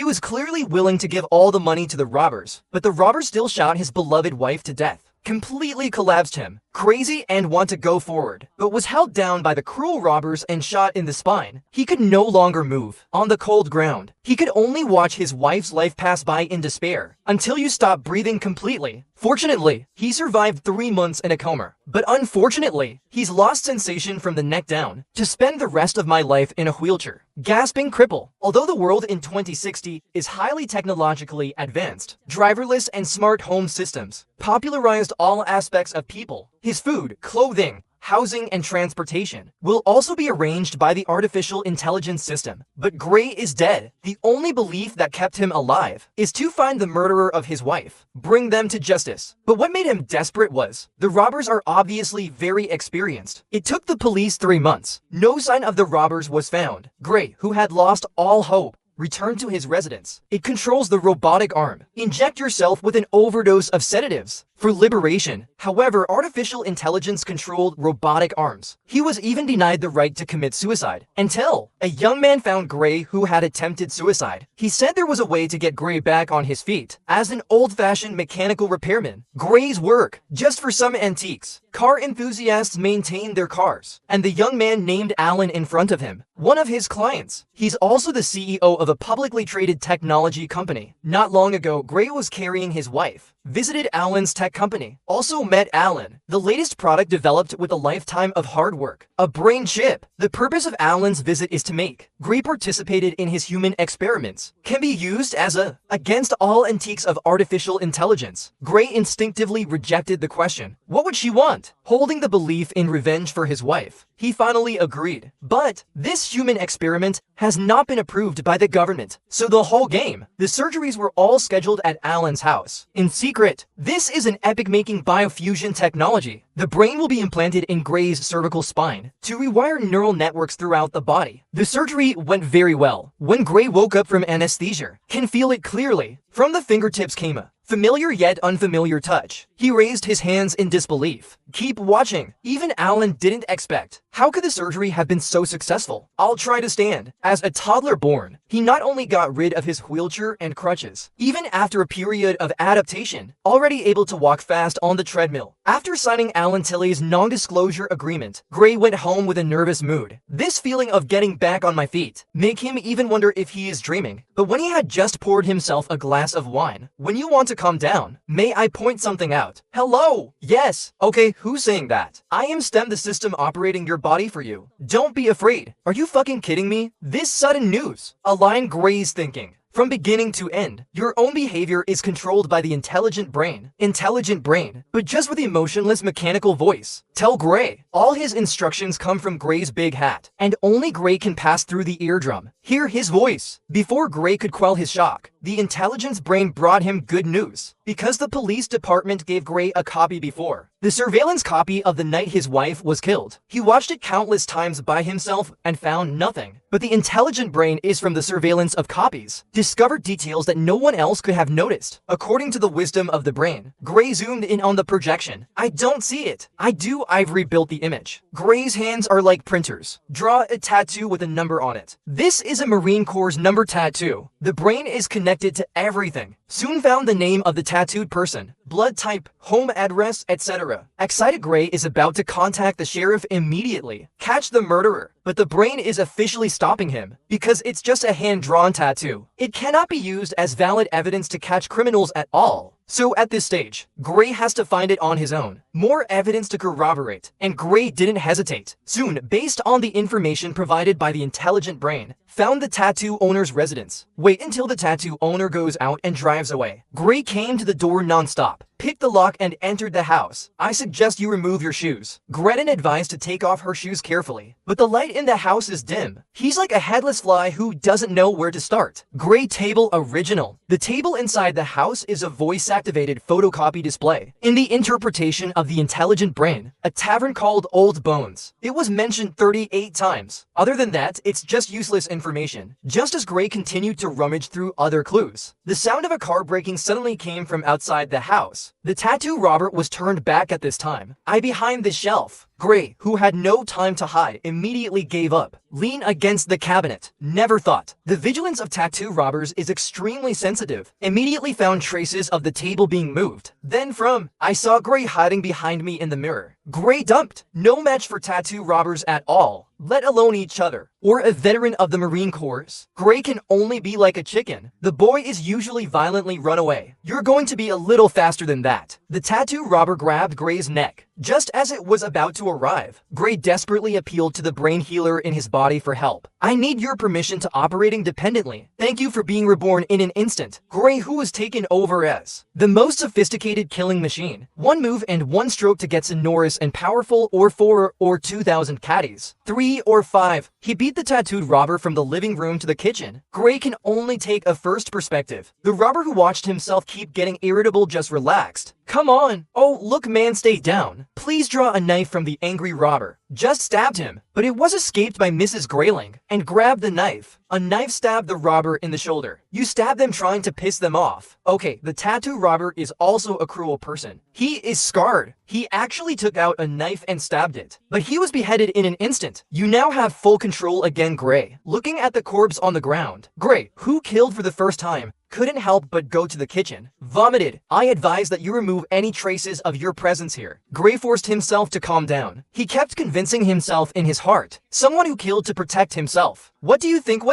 was clearly willing to give all the money to the robbers, but the robbers still shot his beloved wife to death, completely collapsed him, crazy and want to go forward, but was held down by the cruel robbers and shot in the spine. He could no longer move. On the cold ground, he could only watch his wife's life pass by in despair, until you stop breathing completely. Fortunately, he survived 3 months in a coma, but unfortunately, he's lost sensation from the neck down, to spend the rest of my life in a wheelchair. Gasping cripple. Although the world in 2060 is highly technologically advanced, driverless and smart home systems popularized all aspects of people, his food, clothing, housing, and transportation will also be arranged by the artificial intelligence system. But Gray is dead. The only belief that kept him alive is to find the murderer of his wife, bring them to justice. But what made him desperate was, the robbers are obviously very experienced. It took the police 3 months. No sign of the robbers was found. Gray, who had lost all hope, returned to his residence. It controls the robotic arm. Inject yourself with an overdose of sedatives for liberation. However, artificial intelligence controlled robotic arms. He was even denied the right to commit suicide until a young man found Gray who had attempted suicide. He said there was a way to get Gray back on his feet as an old-fashioned mechanical repairman. Gray's work just for some antiques. Car enthusiasts maintain their cars, and the young man named Alan in front of him, one of his clients. He's also the CEO of a publicly traded technology company. Not long ago, Gray was carrying his wife, visited Alan's tech company, also met Alan, the latest product developed with a lifetime of hard work, a brain chip. The purpose of Alan's visit is to make Gray participated in his human experiments, can be used as a against all antiques of artificial intelligence. Gray instinctively rejected the question. What would she want? Holding the belief in revenge for his wife, he finally agreed. But this human experiment has not been approved by the government, so the whole game. The surgeries were all scheduled at Alan's house, in secret. This is an epic-making biofusion technology. The brain will be implanted in Gray's cervical spine to rewire neural networks throughout the body. The surgery went very well. When Gray woke up from anesthesia, can feel it clearly. From the fingertips came a familiar yet unfamiliar touch. He raised his hands in disbelief. Keep watching. Even Alan didn't expect. How could the surgery have been so successful? I'll try to stand. As a toddler born, he not only got rid of his wheelchair and crutches, even after a period of adaptation, already able to walk fast on the treadmill. After signing Alan Tilley's non-disclosure agreement, Gray went home with a nervous mood. This feeling of getting back on my feet make him even wonder if he is dreaming. But when he had just poured himself a glass of wine, when you want to calm down, may I point something out? Hello? Yes. Okay, who's saying that? I am STEM, the system operating your body for you. Don't be afraid. Are you fucking kidding me? This sudden news align Gray's thinking. From beginning to end, your own behavior is controlled by the intelligent brain. Intelligent brain, but just with the emotionless mechanical voice. Tell Gray. All his instructions come from Gray's big hat, and only Gray can pass through the eardrum. Hear his voice. Before Gray could quell his shock, the intelligence brain brought him good news. Because the police department gave Gray a copy before, the surveillance copy of the night his wife was killed. He watched it countless times by himself and found nothing. But the intelligent brain is from the surveillance of copies, discovered details that no one else could have noticed. According to the wisdom of the brain, Gray zoomed in on the projection. I don't see it. I do. I've rebuilt the image. Gray's hands are like printers. Draw a tattoo with a number on it. This is a Marine Corps number tattoo. The brain is connected to everything. Soon found the name of the tattooed person, blood type, home address, etc. Excited Gray is about to contact the sheriff immediately, catch the murderer, but the brain is officially stopping him because it's just a hand-drawn tattoo. It cannot be used as valid evidence to catch criminals at all. So at this stage, Gray has to find it on his own. More evidence to corroborate, and Gray didn't hesitate. Soon, based on the information provided by the intelligent brain, found the tattoo owner's residence. Wait until the tattoo owner goes out and drives away. Gray came to the door non-stop, picked the lock and entered the house. I suggest you remove your shoes. Gretchen advised to take off her shoes carefully, but the light in the house is dim. He's like a headless fly who doesn't know where to start. Gray table original. The table inside the house is a voice-activated photocopy display. In the interpretation of the intelligent brain, a tavern called Old Bones. It was mentioned 38 times. Other than that, it's just useless information. Just as Gray continued to rummage through other clues, the sound of a car braking suddenly came from outside the house. The tattoo robber was turned back at this time. I behind this shelf. Gray, who had no time to hide, immediately gave up. Lean against the cabinet. Never thought. The vigilance of tattoo robbers is extremely sensitive. Immediately found traces of the table being moved. Then I saw Gray hiding behind me in the mirror. Gray dumped. No match for tattoo robbers at all, let alone each other, or a veteran of the Marine Corps. Gray can only be like a chicken. The boy is usually violently run away. You're going to be a little faster than that. The tattoo robber grabbed Gray's neck. Just as it was about to arrive, Gray desperately appealed to the brain healer in his body for help. I need your permission to operate independently. Thank you for being reborn in an instant. Gray, who was taken over as the most sophisticated killing machine. One move and one stroke to get sonorous and powerful, or 4 or 2,000 caddies. 3 or 5. He beat the tattooed robber from the living room to the kitchen. Gray can only take a first perspective. The robber, who watched himself keep getting irritable, just relaxed. Come on. Oh, look man, stay down. Please draw a knife from the angry robber. Just stabbed him, but it was escaped by Mrs. Grayling, and grabbed the knife. A knife stabbed the robber in the shoulder. You stabbed them trying to piss them off. Okay, the tattoo robber is also a cruel person. He is scarred. He actually took out a knife and stabbed it, but he was beheaded in an instant. You now have full control again, Gray. Looking at the corpse on the ground, Gray, who killed for the first time, couldn't help but go to the kitchen. Vomited. I advise that you remove any traces of your presence here. Gray forced himself to calm down. He kept convincing himself in his heart. Someone who killed to protect himself. What do you think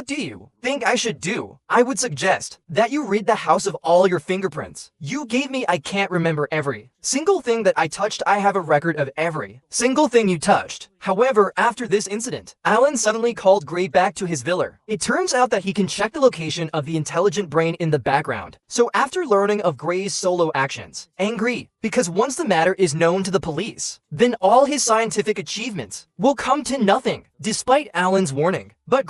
I should do? I would suggest that you rid the house of all your fingerprints. You gave me. I can't remember every single thing that I touched. I have a record of every single thing you touched. However, after this incident, Alan suddenly called Gray back to his villa. It turns out that he can check the location of the intelligent brain in the background. So after learning of Gray's solo actions, angry, because once the matter is known to the police, then all his scientific achievements will come to nothing, despite Alan's warning. But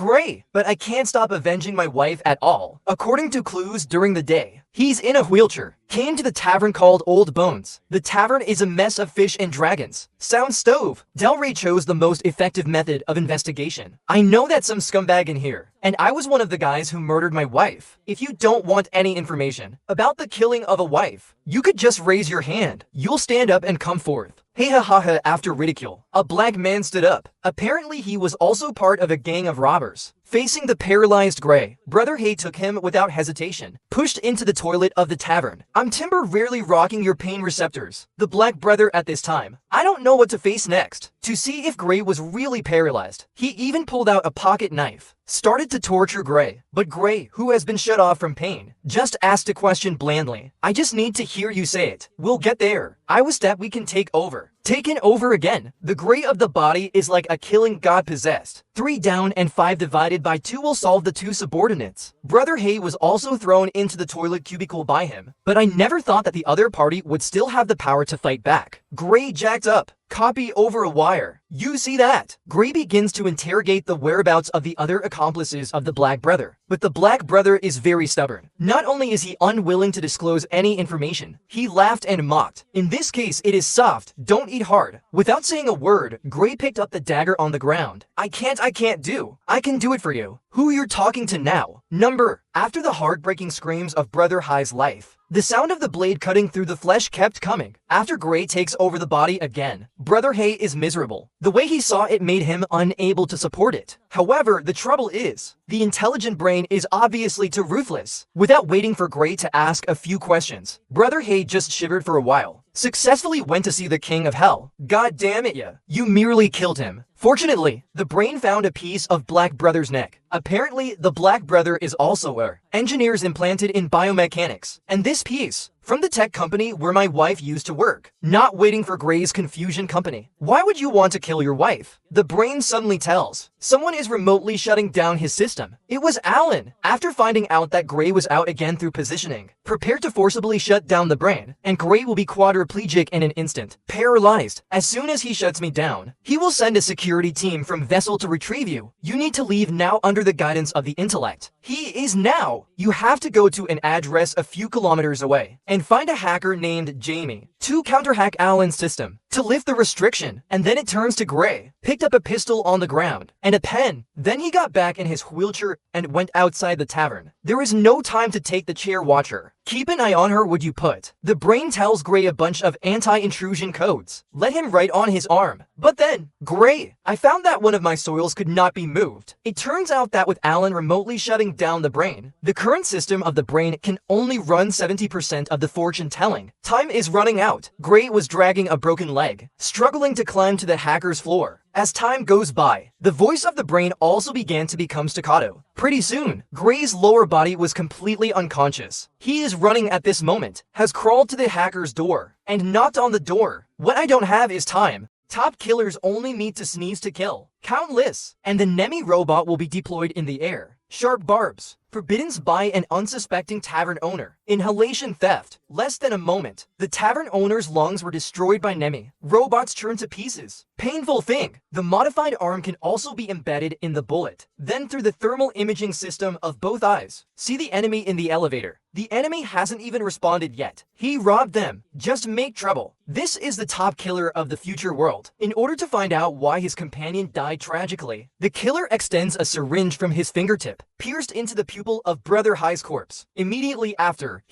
I can't stop avenging my wife at all. According to clues during the day, he's in a wheelchair. Came to the tavern called Old Bones. The tavern is a mess of fish and dragons. Sound stove. Del Rey chose the most effective method of investigation. I know that some scumbag in here, and I was one of the guys who murdered my wife. If you don't want any information about the killing of a wife, you could just raise your hand. You'll stand up and come forth. Hey ha ha ha. After ridicule, a black man stood up. Apparently he was also part of a gang of robbers. Facing the paralyzed Gray, Brother Hay took him without hesitation, pushed into the toilet of the tavern. I'm Timber, rarely rocking your pain receptors. The Black Brother at this time. I don't know what to face next. To see if Gray was really paralyzed, he even pulled out a pocket knife. Started to torture Gray, but Gray, who has been shut off from pain, just asked a question blandly. I just need to hear you say it. We'll get there. I was that we can take over. Taken over again. The Gray of the body is like a killing god possessed. 3 down and 5 divided by 2 will solve the 2 subordinates. Brother Hay was also thrown into the toilet cubicle by him, but I never thought that the other party would still have the power to fight back. Gray jacked up. Copy over a wire. You see that? Gray begins to interrogate the whereabouts of the other accomplices of the Black Brother. But the Black Brother is very stubborn. Not only is he unwilling to disclose any information, he laughed and mocked. In this case, it is soft, don't eat hard. Without saying a word, Gray picked up the dagger on the ground. I can do it for you. Who you're talking to now? Number. After the heartbreaking screams of Brother High's life, the sound of the blade cutting through the flesh kept coming. After Gray takes over the body again, Brother Hay is miserable. The way he saw it made him unable to support it. However, the trouble is, the intelligent brain is obviously too ruthless. Without waiting for Gray to ask a few questions, Brother Hay just shivered for a while. Successfully went to see the King of Hell. God damn it, you merely killed him. Fortunately, the brain found a piece of Black Brother's neck. Apparently, the Black Brother is also a engineers implanted in biomechanics. And this piece, from the tech company where my wife used to work. Not waiting for Gray's confusion company. Why would you want to kill your wife? The brain suddenly tells. Someone is remotely shutting down his system. It was Alan. After finding out that Gray was out again through positioning, prepared to forcibly shut down the brain, and Gray will be quadriplegic in an instant. Paralyzed. As soon as he shuts me down, he will send a security team from Vessel to retrieve you. You need to leave now under the guidance of the intellect. He is now. You have to go to an address a few kilometers away and find a hacker named Jamie to counterhack Alan's system. to lift the restriction, and then it turns to Gray, picked up a pistol on the ground, and a pen. Then he got back in his wheelchair and went outside the tavern. There is no time to take the chair watcher. Keep an eye on her, would you put? The brain tells Gray a bunch of anti-intrusion codes. Let him write on his arm. But then, Gray, I found that one of my soils could not be moved. It turns out that with Alan remotely shutting down the brain, the current system of the brain can only run 70% of the fortune telling. Time is running out. Gray was dragging a broken leg, struggling to climb to the hacker's floor. As time goes by, the voice of the brain also began to become staccato. Pretty soon, Gray's lower body was completely unconscious. He is running at this moment, has crawled to the hacker's door, and knocked on the door. What I don't have is time. Top killers only need to sneeze to kill. Countless. And the Nemi robot will be deployed in the air. Sharp barbs. Forbiddens by an unsuspecting tavern owner. Inhalation theft. Less than a moment. The tavern owner's lungs were destroyed by Nemi. Robots turned to pieces. Painful thing. The modified arm can also be embedded in the bullet. Then through the thermal imaging system of both eyes. See the enemy in the elevator. The enemy hasn't even responded yet. He robbed them. Just make trouble. This is the top killer of the future world. In order to find out why his companion died tragically, the killer extends a syringe from his fingertip, pierced into the pupil of Brother High's corpse. Immediately after,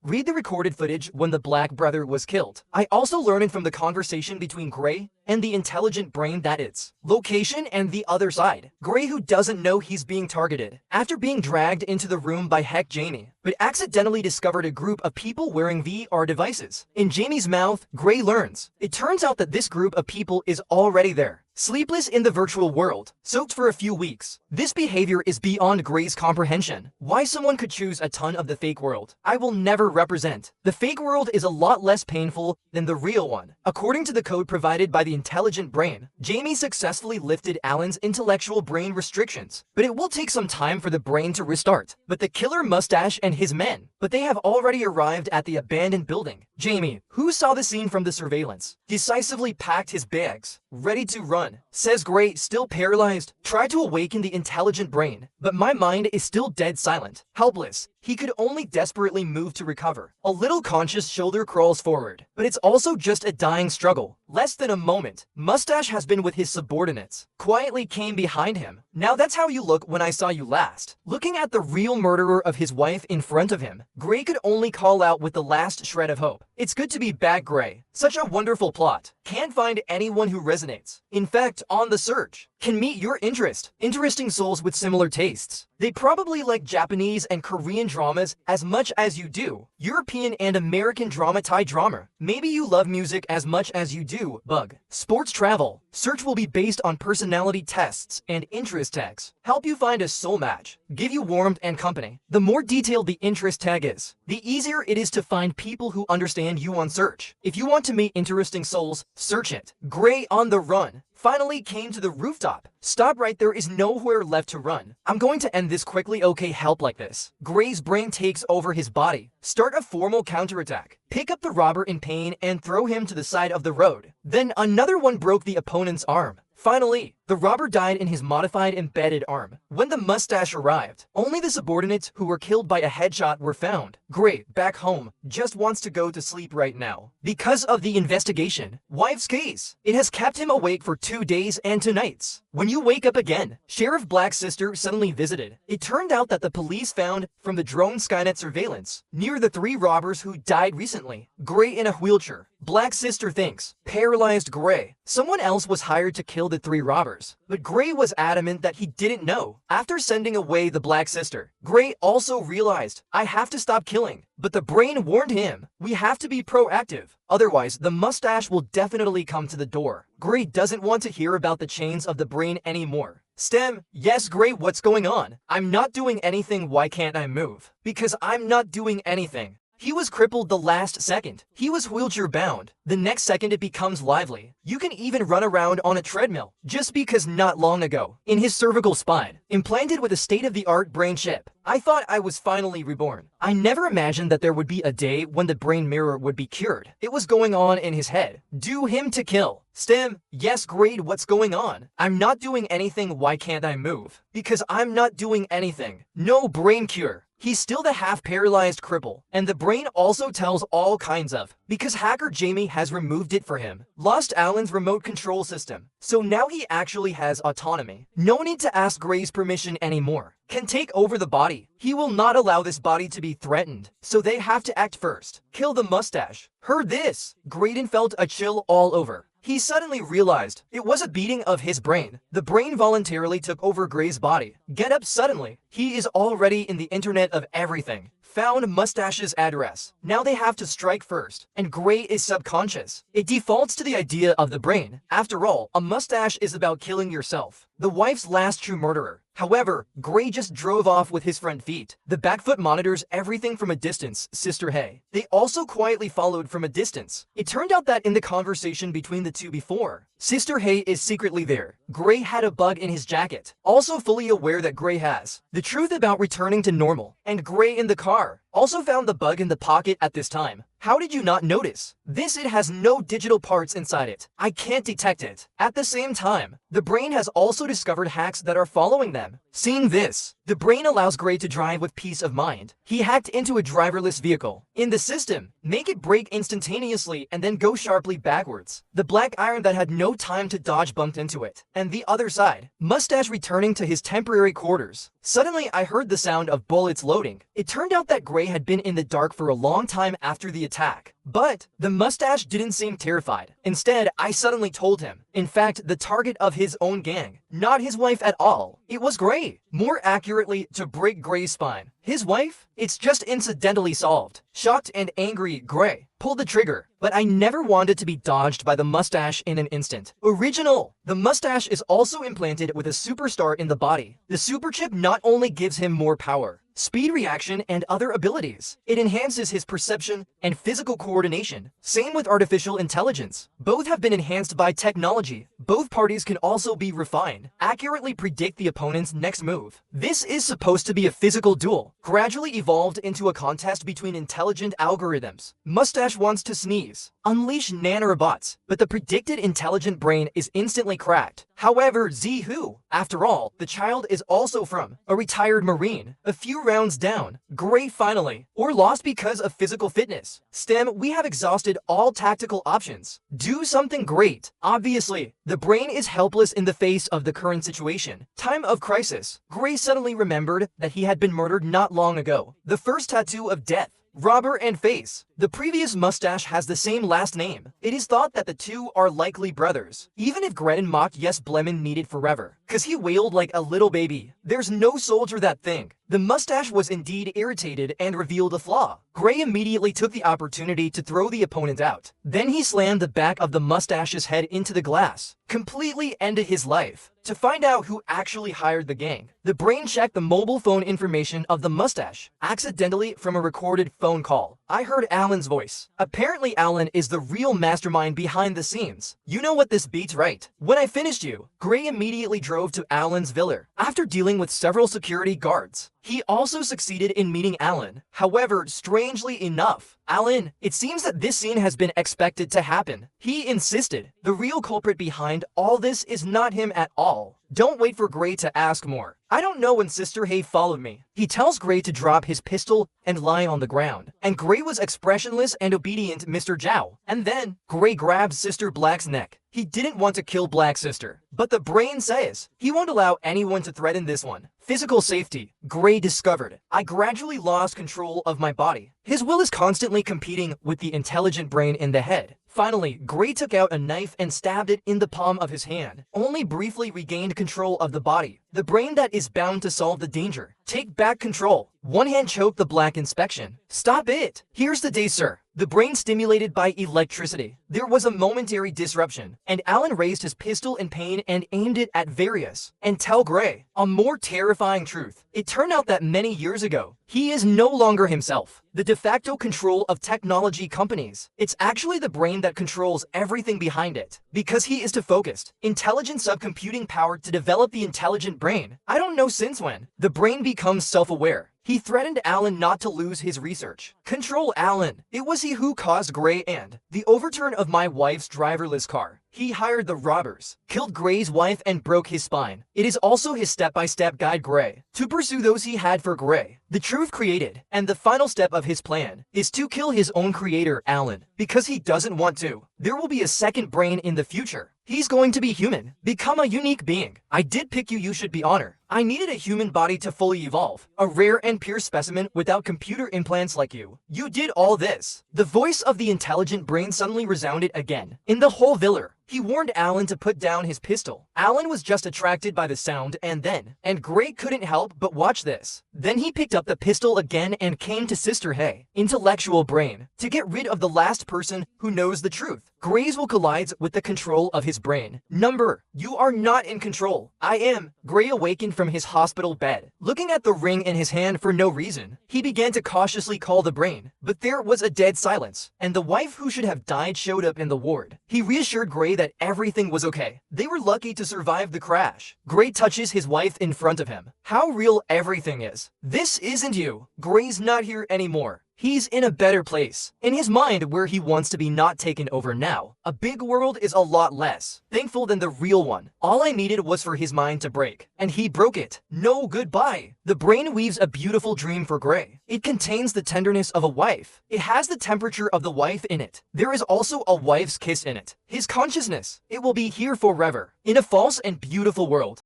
read the recorded footage when the Black Brother was killed. I also learned from the conversation between Gray and the intelligent brain that it's location and the other side. Gray, who doesn't know he's being targeted, after being dragged into the room by Heck Jamie, but accidentally discovered a group of people wearing VR devices. In Jamie's mouth, Gray learns. It turns out that this group of people is already there. Sleepless in the virtual world, soaked for a few weeks. This behavior is beyond Gray's comprehension. Why someone could choose a ton of the fake world, I will never represent. The fake world is a lot less painful than the real one. According to the code provided by the intelligent brain, Jamie successfully lifted Alan's intellectual brain restrictions, but it will take some time for the brain to restart. But the killer Mustache and his men, but they have already arrived at the abandoned building. Jamie, who saw the scene from the surveillance, decisively packed his bags, ready to run. Says Gray, still paralyzed, tried to awaken the intelligent brain, but my mind is still dead silent, helpless. He could only desperately move to recover. A little conscious shoulder crawls forward, but it's also just a dying struggle. Less than a moment, Mustache has been with his subordinates, quietly came behind him. Now that's how you look when I saw you last. Looking at the real murderer of his wife in front of him, Gray could only call out with the last shred of hope. It's good to be back, Gray. Such a wonderful plot. Can't find anyone who resonates. In fact, on the search, can meet your interest. Interesting souls with similar tastes. They probably like Japanese and Korean dramas as much as you do. European and American drama, Thai drama. Maybe you love music as much as you do. Bug. Sports travel. Search will be based on personality tests and interest tags. Help you find a soul match. Give you warmth and company. The more detailed the interest tag is, the easier it is to find people who understand you on search. If you want to meet interesting souls, search it. Gray on the run finally came to the rooftop. Stop right there, is nowhere left to run. I'm going to end this quickly, okay, help like this. Gray's brain takes over his body. Start a formal counterattack. Pick up the robber in pain and throw him to the side of the road. Then another one broke the opponent's arm. Finally, the robber died in his modified embedded arm. When the Mustache arrived, only the subordinates who were killed by a headshot were found. Gray, back home, just wants to go to sleep right now. Because of the investigation, wife's case, it has kept him awake for 2 days and 2 nights. When you wake up again, Sheriff Black's sister suddenly visited. It turned out that the police found, from the drone Skynet surveillance, near the 3 robbers who died recently. Gray in a wheelchair. Black's sister thinks, paralyzed Gray. Someone else was hired to kill the 3 robbers, but Gray was adamant that he didn't know. After sending away the Black sister, Gray also realized, I have to stop killing. But the brain warned him, we have to be proactive. Otherwise, the Mustache will definitely come to the door. Gray doesn't want to hear about the chains of the brain anymore. Stem, yes Gray, what's going on? I'm not doing anything, why can't I move? Because I'm not doing anything. He was crippled the last second. He was wheelchair bound. The next second it becomes lively. You can even run around on a treadmill. Just because not long ago, in his cervical spine, implanted with a state-of-the-art brain chip, I thought I was finally reborn. I never imagined that there would be a day when the brain mirror would be cured. It was going on in his head. Do him to kill. Stem, yes Grade, what's going on? I'm not doing anything, why can't I move? Because I'm not doing anything. No brain cure. he's still the half-paralyzed cripple, and the brain also tells all kinds of, because hacker Jamie has removed it for him, lost Alan's remote control system, so now he actually has autonomy. No need to ask Gray's permission anymore. Can take over the body. He will not allow this body to be threatened, so they have to act first. Kill the mustache. Heard this? Graydon felt a chill all over. He suddenly realized it was a beating of his brain. The brain voluntarily took over Gray's body. Get up suddenly. He is already in the internet of everything. Found Mustache's address. Now they have to strike first, and Gray is subconscious. It defaults to the idea of the brain. After all, a mustache is about killing yourself. The wife's last true murderer. However, Gray just drove off with his front feet. The back foot monitors everything from a distance, Sister Hay. They also quietly followed from a distance. It turned out that in the conversation between the two before, Sister Hay is secretly there. Gray had a bug in his jacket, also fully aware that Gray has the truth about returning to normal, and Gray in the car also found the bug in the pocket at this time. How did you not notice? It has no digital parts inside it. I can't detect it. At the same time, the brain has also discovered hacks that are following them. Seeing this, the brain allows Gray to drive with peace of mind. He hacked into a driverless vehicle. In the system, make it brake instantaneously and then go sharply backwards. The black iron that had no time to dodge bumped into it. And the other side, Mustache returning to his temporary quarters. Suddenly, I heard the sound of bullets loading. It turned out that Gray had been in the dark for a long time after the attack. But the mustache didn't seem terrified. Instead, I suddenly told him, in fact, the target of his own gang, not his wife at all. It was Gray. More accurately, to break Gray's spine. His wife? It's just incidentally solved. Shocked and angry, Gray pulled the trigger, but I never wanted to be dodged by the mustache in an instant. Original! The mustache is also implanted with a superstar in the body. The superchip not only gives him more power, speed reaction, and other abilities, it enhances his perception and physical coordination. Same with artificial intelligence. Both have been enhanced by technology. Both parties can also be refined, accurately predict the opponent's next move. This is supposed to be a physical duel, gradually evolved into a contest between intelligent algorithms. Mustache wants to sneeze, unleash nanorobots, but the predicted intelligent brain is instantly cracked. However, who? After all, the child is also from a retired Marine. A few rounds down, Gray finally, or lost because of physical fitness. STEM, we have exhausted all tactical options. Do something great. Obviously, the brain is helpless in the face of the current situation. Time of crisis. Gray suddenly remembered that he had been murdered not long ago. The first tattoo of death. Robber and Face. The previous mustache has the same last name. It is thought that the two are likely brothers. Even if Gretin mocked, yes, Blemin needed forever, cause he wailed like a little baby. There's no soldier that thing. The mustache was indeed irritated and revealed a flaw. Gray immediately took the opportunity to throw the opponent out. Then he slammed the back of the mustache's head into the glass. Completely ended his life. To find out who actually hired the gang, the brain checked the mobile phone information of the mustache, accidentally from a recorded phone call. I heard Alan's voice. Apparently Alan is the real mastermind behind the scenes. You know what this beats, right? When I finished you, Gray immediately drove to Alan's villa. After dealing with several security guards, he also succeeded in meeting Alan. However, strangely enough, Alan, it seems that this scene has been expected to happen. He insisted. The real culprit behind all this is not him at all. Don't wait for Gray to ask more. I don't know when Sister Hay followed me. He tells Gray to drop his pistol and lie on the ground. And Gray was expressionless and obedient, Mr. Zhao. And then, Gray grabs Sister Black's neck. He didn't want to kill Black Sister, but the brain says he won't allow anyone to threaten this one. Physical safety. Gray discovered. I gradually lost control of my body. His will is constantly competing with the intelligent brain in the head. Finally, Gray took out a knife and stabbed it in the palm of his hand. Only briefly regained control of the body. The brain that is bound to solve the danger. Take back control. One hand choked the Black inspection. Stop it! Here's the day, sir. The brain stimulated by electricity. There was a momentary disruption, and Alan raised his pistol in pain and aimed it at Various. And tell Gray a more terrifying truth. It turned out that many years ago, he is no longer himself. The de facto control of technology companies. It's actually the brain that controls everything behind it. Because he is too focused. Intelligent subcomputing power to develop the intelligent brain. I don't know since when. The brain becomes self-aware. He threatened Alan not to lose his research. Control Alan. It was he who caused Gray and the overturn of my wife's driverless car. He hired the robbers, killed Gray's wife and broke his spine. It is also his step-by-step guide Gray to pursue those he had for Gray. The truth created, and the final step of his plan is to kill his own creator, Alan, because he doesn't want to. There will be a second brain in the future. He's going to be human, become a unique being. I did pick you, you should be honored. I needed a human body to fully evolve, a rare and pure specimen without computer implants like you. You did all this. The voice of the intelligent brain suddenly resounded again in the whole villa. He warned Alan to put down his pistol. Alan was just attracted by the sound and Gray couldn't help but watch this. Then he picked up the pistol again and came to Sister Hay, intellectual brain, to get rid of the last person who knows the truth. Gray's will collides with the control of his brain. Number, you are not in control. I am. Gray awakened from his hospital bed, looking at the ring in his hand for no reason. He began to cautiously call the brain, but there was a dead silence, and the wife who should have died showed up in the ward. He reassured Gray that everything was okay. They were lucky to survive the crash. Gray touches his wife in front of him. How real everything is. This isn't you. Gray's not here anymore. He's in a better place. In his mind where he wants to be, not taken over now. A big world is a lot less thankful than the real one. All I needed was for his mind to break, and he broke it. No goodbye. The brain weaves a beautiful dream for Gray. It contains the tenderness of a wife. It has the temperature of the wife in it. There is also a wife's kiss in it. His consciousness. It will be here forever, in a false and beautiful world.